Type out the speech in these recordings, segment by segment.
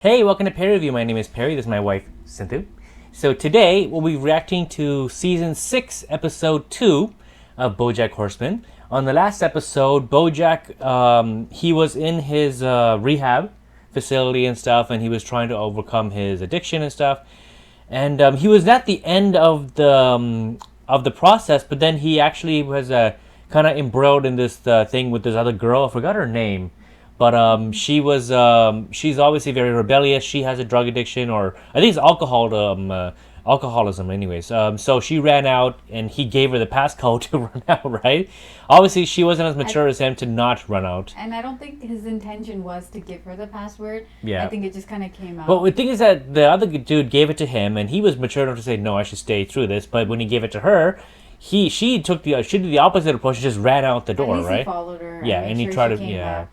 Hey, welcome to Perry Review. My name is Perry. This is my wife, Sinthu. So today we'll be reacting to Season 6, Episode 2 of Bojack Horseman. On the last episode, Bojack, he was in his rehab facility and stuff, and he was trying to overcome his addiction and stuff. And he was at the end of the process, but then he actually was kind of embroiled in this thing with this other girl. I forgot her name. But she's obviously very rebellious. She has a drug addiction, or I think it's alcoholism anyways. So she ran out, and he gave her the passcode to run out, right? Obviously, she wasn't as mature as him to not run out. And I don't think his intention was to give her the password. Yeah. I think it just kind of came out. Well, the thing is that the other dude gave it to him, and he was mature enough to say, no, I should stay through this. But when he gave it to her, she did the opposite approach. She just ran out the door, At least right? He followed her. Yeah, and he tried to, yeah.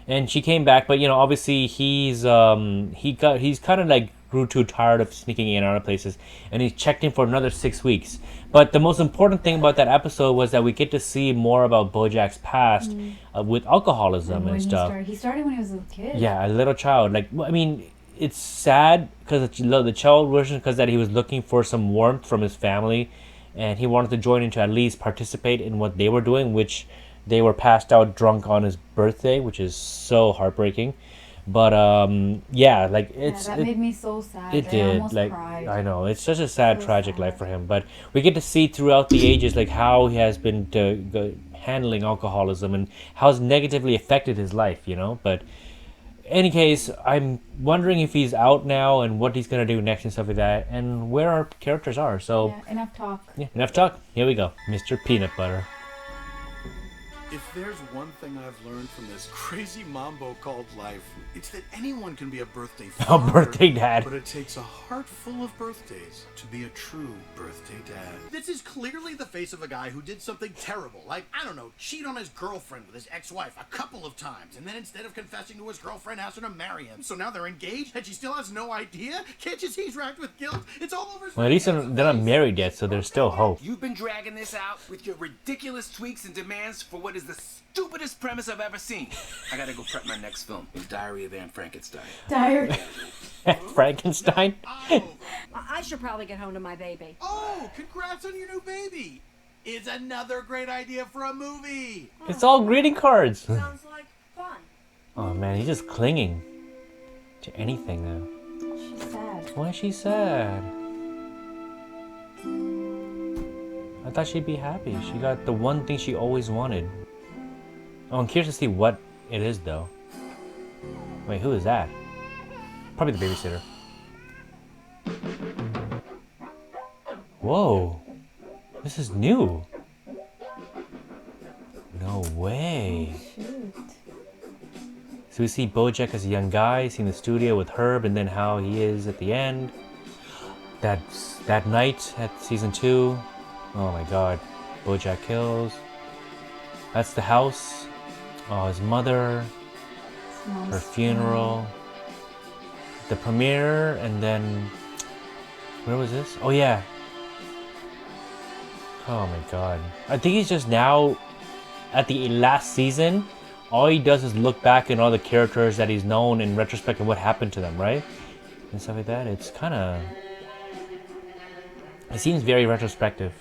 And she came back, but obviously he's kind of like grew too tired of sneaking in and out of places, and he checked in for another 6 weeks. But the most important thing about that episode was that we get to see more about Bojack's past with alcoholism and stuff. He started when he was a kid. Yeah, a little child. Like, I mean, it's sad because the child version, because that he was looking for some warmth from his family, and he wanted to join in to at least participate in what they were doing, which they were passed out drunk on his birthday, which is so heartbreaking. But that made me so sad. It I did. almost Like, cried. I know it's such a sad, tragic life for him. But we get to see throughout the ages like how he has been handling alcoholism and how it's negatively affected his life. But in any case, I'm wondering if he's out now and what he's gonna do next and stuff like that, and where our characters are. So enough talk. Yeah, enough talk. Here we go, Mr. Peanutbutter. If there's one thing I've learned from this crazy mambo called life, it's that anyone can be a birthday father. A birthday dad. But it takes a heart full of birthdays to be a true birthday dad. This is clearly the face of a guy who did something terrible, like, I don't know, cheat on his girlfriend with his ex-wife a couple of times, and then instead of confessing to his girlfriend, asked her to marry him. So now they're engaged, and she still has no idea? Can't you see he's racked with guilt? It's all over his Well, at least they're not married yet, so there's still hope. You've been dragging this out with your ridiculous tweaks and demands for what is the stupidest premise I've ever seen. I gotta go prep my next film, The Diary of Anne Frankenstein. Diary. Frankenstein? I should probably get home to my baby. Oh, congrats on your new baby! It's another great idea for a movie! It's all greeting cards. Sounds like fun. Oh man, he's just clinging to anything now. She's sad. Why is she sad? I thought she'd be happy. She got the one thing she always wanted. Oh, I'm curious to see what it is, though. Wait, who is that? Probably the babysitter. Whoa. This is new. No way. Shoot. So we see Bojack as a young guy, seeing the studio with Herb, and then how he is at the end. That night at season 2. Oh my god. Bojack kills. That's the house. Oh, his mother. Her funeral. The premiere, and then... Where was this? Oh yeah. Oh my god. I think he's just now... At the last season, all he does is look back at all the characters that he's known in retrospect and what happened to them, right? And stuff like that. It's kind of... It seems very retrospective.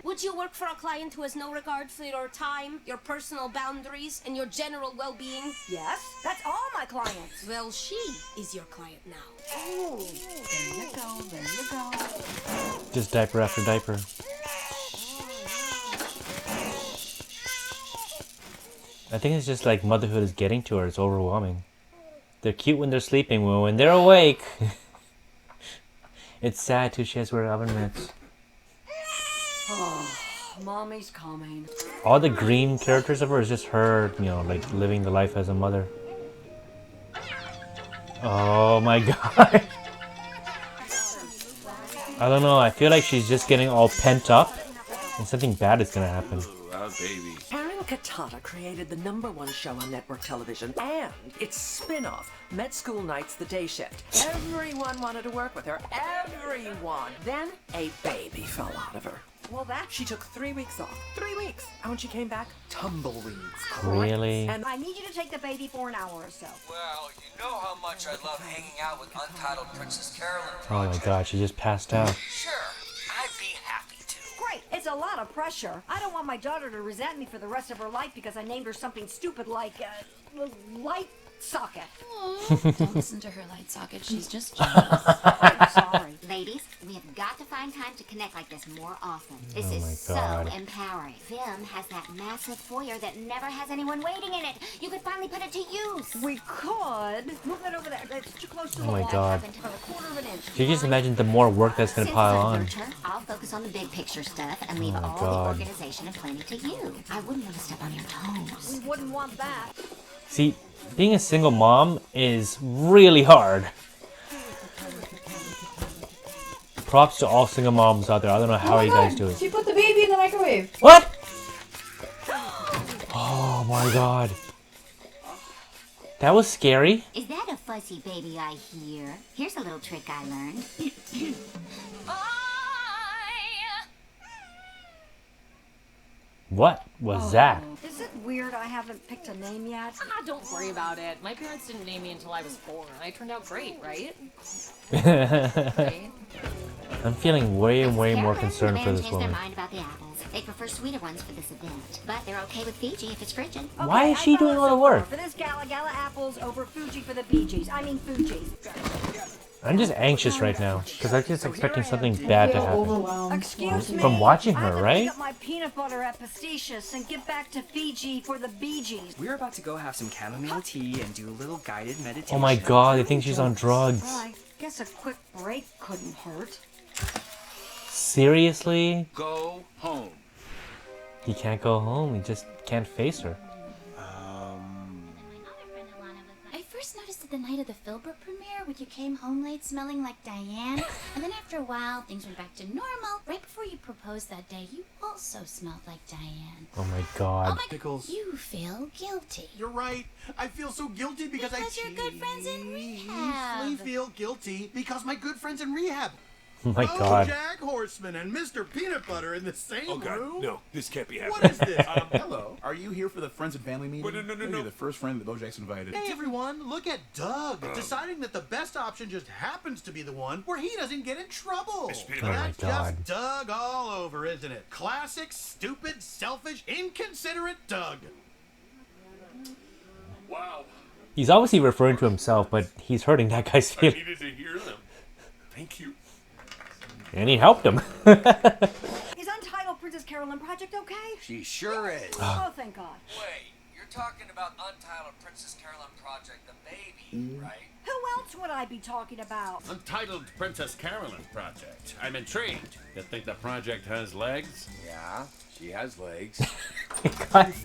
Would you work for a client who has no regard for your time, your personal boundaries, and your general well-being? Yes, that's all my clients. Well, she is your client now. Ooh, there you go, there you go. Just diaper after diaper. I think it's just like motherhood is getting to her. It's overwhelming. They're cute when they're sleeping, but when they're awake... It's sad too, she has to wear oven mitts. Oh, mommy's coming. All the green characters of her is just her, like living the life as a mother. Oh my god. I don't know, I feel like she's just getting all pent up and something bad is gonna happen. Ooh, our baby. Aaron Katata created the #1 show on network television and its spin-off, Med School Nights The Day Shift. Everyone wanted to work with her. Everyone. Then a baby fell out of her. Well, she took 3 weeks off. 3 weeks. And when she came back, tumbleweeds. Really? And I need you to take the baby for an hour or so. Well, you know how much I love hanging out with Untitled Princess Carolyn Oh my Project. god, she just passed out. Sure, I'd be happy to. Great. It's a lot of pressure. I don't want my daughter to resent me for the rest of her life because I named her something stupid like, light socket. Don't listen to her light socket. She's just jealous. I'm sorry. Ladies, we have got to find time to connect like this more often. This Oh is my so God. empowering. Vim has that massive foyer that never has anyone waiting in it. You could finally put it to use. We could move that over there. It's too close to the Oh my wall. god. About a quarter of an inch. Can you just imagine the more work that's gonna Since pile it's a on? nurture, I'll focus on the big picture stuff and leave Oh my all God. the organization and planning to you. I wouldn't want to step on your toes. We wouldn't want that. See, being a single mom is really hard. Props to all single moms out there. I don't know how Oh my you guys God, do it. She put the baby in the microwave. What? Oh my god. That was scary. Is that a fussy baby I hear? Here's a little trick I learned. What was that? Is it weird I haven't picked a name yet? Ah, don't worry about it. My parents didn't name me until I was 4, and I turned out great, right? Right? I'm feeling way more Carolyn, concerned the for man this changed their woman. mind about the apples. They prefer sweeter ones for this event, but they're okay with Fiji if it's frigid. Why is I she follow doing all the so far. work? For this gala apples over Fuji for the Bee Gees. I mean Fuji's. I'm just anxious right now because I'm just expecting something bad to Feel happen. overwhelmed. Excuse me. From watching I her, have to right? pick up my peanut butter at Pasticious and get back to Fiji for the Bee Gees. We're about to go have some chamomile tea and do a little guided meditation. Oh my god, I think she's on drugs. Well, I guess a quick break couldn't hurt. Seriously? Go home. He can't go home. He just can't face her. I first noticed it the night of the Filbert premiere when you came home late smelling like Diane. And then after a while, things went back to normal. Right before you proposed that day, you also smelled like Diane. Oh my Oh god. my Pickles. You feel guilty. You're right. I feel so guilty because Because you're good friends in rehab. I feel guilty because my good friends in rehab. Oh my god. Bojack Horseman and Mr. Peanutbutter in the same room? No, this can't be What is this? Hello. Are you here for the friends and family meeting? no. You're the first friend that Bojack's invited. Hey everyone, look at Doug, deciding that the best option just happens to be the one where he doesn't get in trouble. Oh my That's God. just Doug all over, isn't it? Classic, stupid, selfish, inconsiderate Doug. Wow. He's obviously referring to himself, but he's hurting that guy's feelings. Needed to hear them. Thank you. And he helped him. Is Untitled Princess Carolyn Project okay? She sure is. Oh, thank God. Wait, you're talking about Untitled Princess Carolyn Project, the baby, right? Who else would I be talking about? Untitled Princess Carolyn Project. I'm intrigued. You think the project has legs? Yeah, she has legs.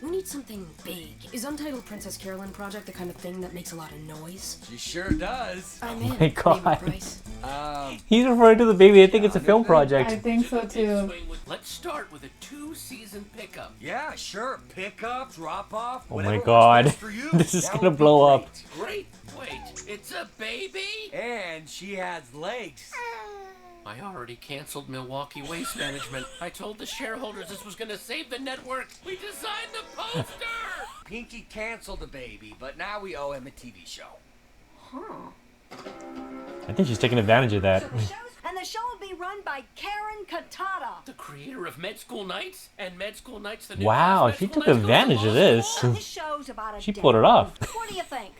We need something big. Is Untitled Princess Carolyn Project the kind of thing that makes a lot of noise? She sure does. I'm Oh in. my God. Name and price. He's referring to the baby. I think it's a film project. I think so too. Let's start with a 2-season pickup. Yeah, sure. Pick up, drop off. Oh my god. This is gonna blow up. Great. Wait, it's a baby? And she has legs. I already canceled Milwaukee Waste Management. I told the shareholders this was gonna save the network. We designed the poster! Pinky canceled the baby, but now we owe him a TV show. I think she's taking advantage of that. And the show will be run by Karen Katata. The creator of Med School Nights and Med School Nights the New Wow, Class, Med she School took Nights Goes to advantage Law of this. School. This show's about a She day. pulled it off. What do you think?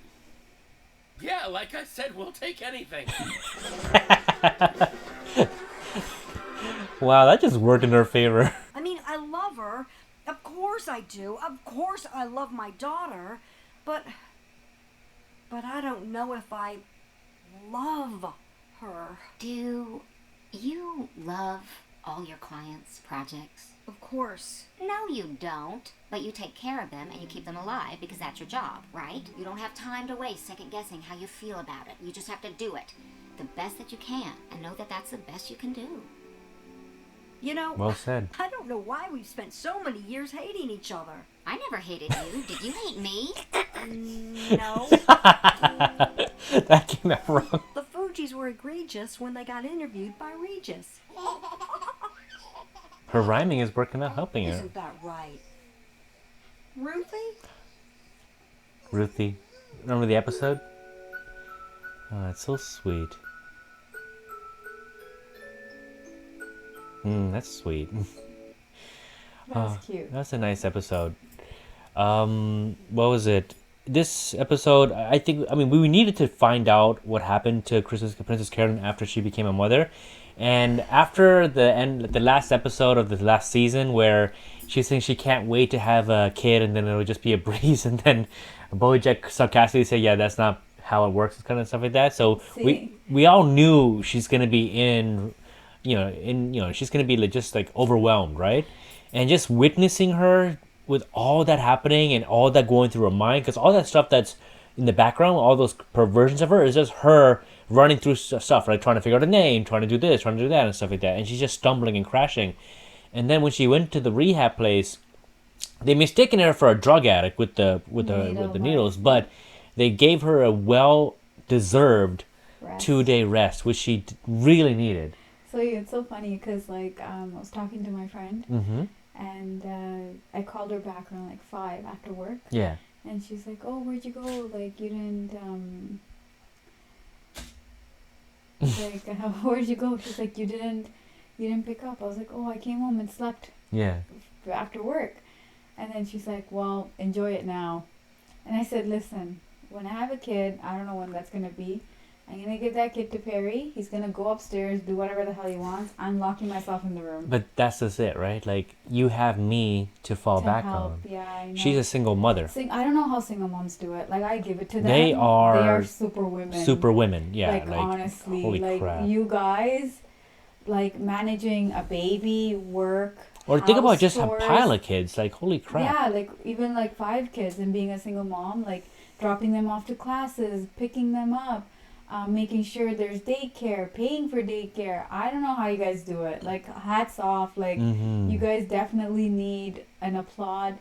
Yeah, like I said, we'll take anything. Wow, that just worked in her favor. I mean, I love her. Of course I do. Of course I love my daughter. But I don't know if I love her. Do you love all your clients' projects? Of course. No, you don't. But you take care of them and you keep them alive because that's your job, right? You don't have time to waste second guessing how you feel about it. You just have to do it the best that you can and know that that's the best you can do. You know, Well said. I don't know why we've spent so many years hating each other. I never hated you. Did you hate me? No. That came out wrong. The Fugees were egregious when they got interviewed by Regis. Her rhyming is working out, helping her. Isn't that right? Ruthie? Ruthie. Remember the episode? Oh, it's so sweet. That's sweet. That's cute. That's a nice episode. What was it? This episode, we needed to find out what happened to Princess Carolyn after she became a mother. And after the last episode of the last season, where she's saying she can't wait to have a kid, and then it'll just be a breeze, and then Bojack sarcastically say, "Yeah, that's not how it works," kind of stuff like that. So we all knew she's gonna be she's gonna be just like overwhelmed, right? And just witnessing her with all that happening and all that going through her mind, because all that stuff that's in the background, all those perversions of her, is just her running through stuff, right? Trying to figure out a name, trying to do this, trying to do that, and stuff like that. And she's just stumbling and crashing. And then when she went to the rehab place, they mistaken her for a drug addict with the needles, but they gave her a well-deserved 2-day rest, which she really needed. So it's so funny because I was talking to my friend, and I called her back around like 5 after work. Yeah. And she's like, "Oh, where'd you go? Like, you didn't where'd you go?" She's like, "You didn't pick up." I was like, "Oh, I came home and slept." Yeah. After work. And then she's like, "Well, enjoy it now." And I said, "Listen, when I have a kid, I don't know when that's gonna be. I'm gonna give that kid to Perry. He's gonna go upstairs, do whatever the hell he wants. I'm locking myself in the room." But that's just it, right? Like, you have me to fall back on. Yeah, I know. She's a single mother. I don't know how single moms do it. Like, I give it to them. They are super women. Super women, yeah. Like honestly, holy crap. You guys, like managing a baby, work. Or think about just chores. a pile of kids. Like, holy crap. Yeah, like even like 5 kids and being a single mom, like dropping them off to classes, picking them up. Making sure there's daycare, paying for daycare. I don't know how you guys do it. Like, hats off. Like, you guys definitely need an applaud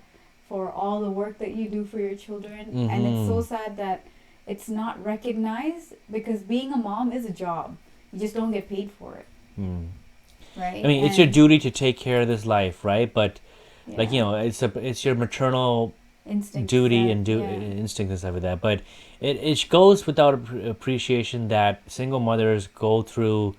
for all the work that you do for your children. And it's so sad that it's not recognized, because being a mom is a job. You just don't get paid for it. Right? I mean, it's your duty to take care of this life, right? But, like, it's your maternal instinct, duty and instinct and stuff like that. But it goes without appreciation that single mothers go through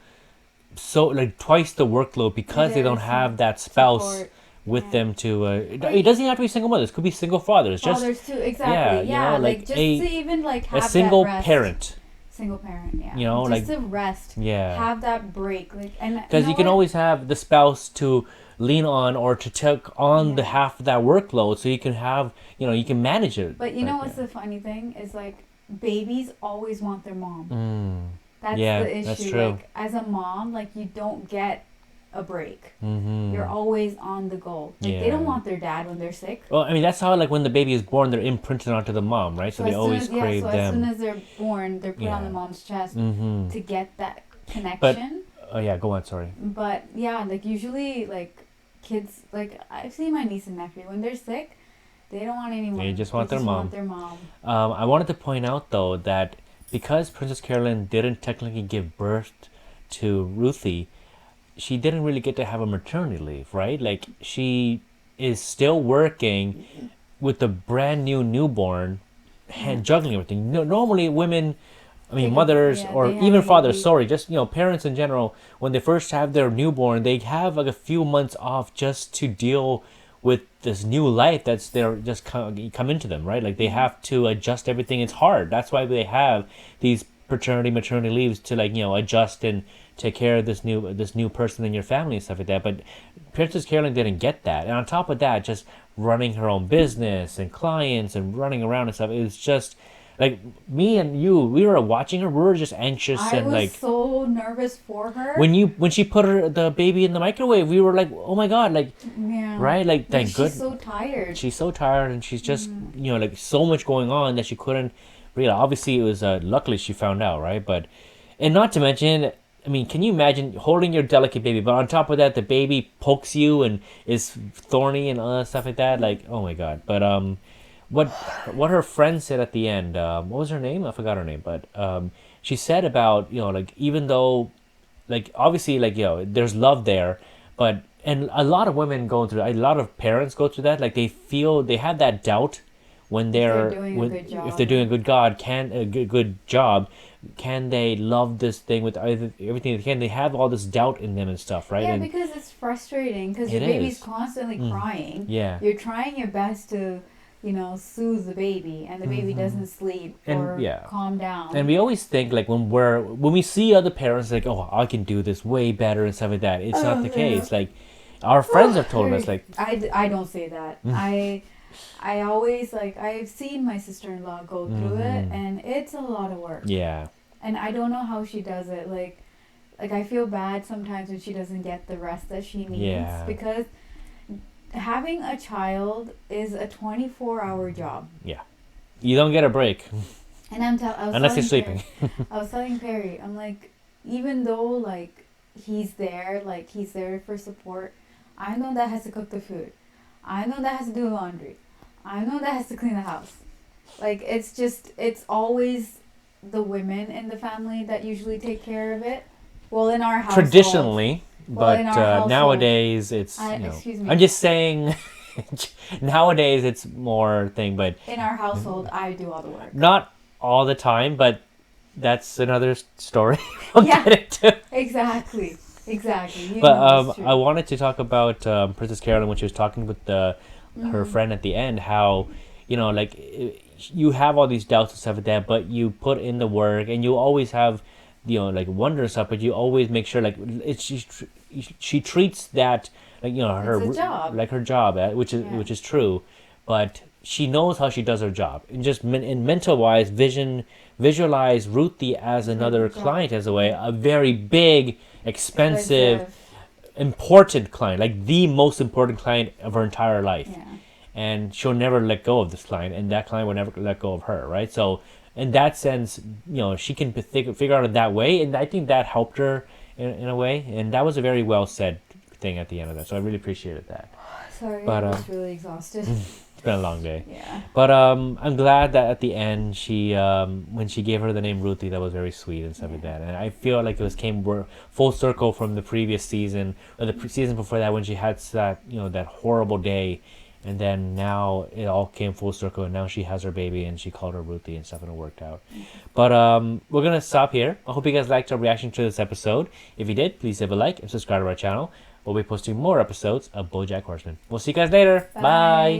twice the workload because they don't have that spouse with them to. It doesn't have to be single mothers; it could be single fathers. Fathers too, exactly. Yeah, just to even have a single that rest. parent. Single parent, yeah. Just to rest. Yeah. Have that break, because you can always have the spouse to lean on or to take on the half of that workload, so you can have you can manage it. But what's the funny thing is, like, babies always want their mom. That's the issue. That's true. Like, as a mom, like, you don't get a break. You're always on the go. Like, they don't want their dad when they're sick. Well, I mean, that's how, like, when the baby is born, they're imprinted onto the mom, right? So they always crave them. As soon as they're born, they're put on the mom's chest to get that connection. But go on, sorry. But yeah, like, usually, like, kids, like, I've seen my niece and nephew, when they're sick, they don't want anyone. They just want their mom. mom. I wanted to point out, though, that because Princess Carolyn didn't technically give birth to Ruthie, she didn't really get to have a maternity leave, right? Like, she is still working with the brand new newborn and juggling everything. Normally, women, mothers or even fathers, parents in general, when they first have their newborn, they have like a few months off just to deal with this new life that's just come into them, right? Like, they have to adjust everything. It's hard. That's why they have these paternity, maternity leaves to, like, adjust and take care of this new person in your family and stuff like that. But Princess Carolyn didn't get that. And on top of that, just running her own business and clients and running around and stuff, it was just like, me and you, we were watching her, we were just anxious. I was so nervous for her. When she put the baby in the microwave, we were like, oh my god, like, right? Like, thank goodness. She's so tired. She's so tired, and she's just, like, so much going on that she couldn't really. Obviously, it was, luckily she found out, right? But, and not to mention, I mean, can you imagine holding your delicate baby, but on top of that, the baby pokes you and is thorny and stuff like that? Like, oh my god. But, what her friend said at the end, what was her name? I forgot her name, but she said about, like, even though, like, obviously, like, there's love there, but and a lot of women go through, a lot of parents go through that. Like they have that doubt when they're doing a good job. if they're doing a good job, can they love this thing with everything they can? They have all this doubt in them and stuff, right? Yeah, and because it's frustrating because your It baby's is. constantly crying. Yeah. You're trying your best to, soothe the baby, and the baby doesn't sleep or calm down. And we always think like when we see other parents like, oh, I can do this way better and stuff like that. It's not the case. Like our friends have told us like I don't say that. I always I've seen my sister-in-law go through it, and it's a lot of work. Yeah. And I don't know how she does it. Like I feel bad sometimes when she doesn't get the rest that she needs. Yeah. Because having a child is a 24-hour job. Yeah. You don't get a break. And unless you're sleeping. I was telling Perry, I'm like, even though he's there for support, I'm the one that has to cook the food. I'm the one that has to do the laundry. I'm the one that has to clean the house. It's always the women in the family that usually take care of it. Well, in our house. Traditionally, but in our household, nowadays it's. Excuse me. I'm just saying. Nowadays it's more thing, but in our household, I do all the work. Not all the time, but that's another story. We'll get into. Exactly. But I wanted to talk about Princess Carolyn when she was talking with her friend at the end. How you have all these doubts and stuff like that, but you put in the work, and you always have wonder and stuff. But you always make sure she treats that her job. like her job, which is true, but she knows how she does her job. And just in mental wise, visualize Ruthie as another client, as a very big, expensive, important client, like the most important client of her entire life. Yeah. And she'll never let go of this client, and that client will never let go of her, right? So in that sense, she can figure out it that way, and I think that helped her in a way, and that was a very well said thing at the end of that. So I really appreciated that. Sorry, but, I was really exhausted. It's been a long day. Yeah. But I'm glad that at the end she when she gave her the name Ruthie, that was very sweet and stuff like that. And I feel like it came full circle from the previous season or the season before that when she had that that horrible day, and then now it all came full circle, and now she has her baby and she called her Ruthie and stuff, and it worked out. But we're gonna stop here. I hope you guys liked our reaction to this episode. If you did, please leave a like and subscribe to our channel. We'll be posting more episodes of Bojack Horseman. We'll see you guys later. Bye.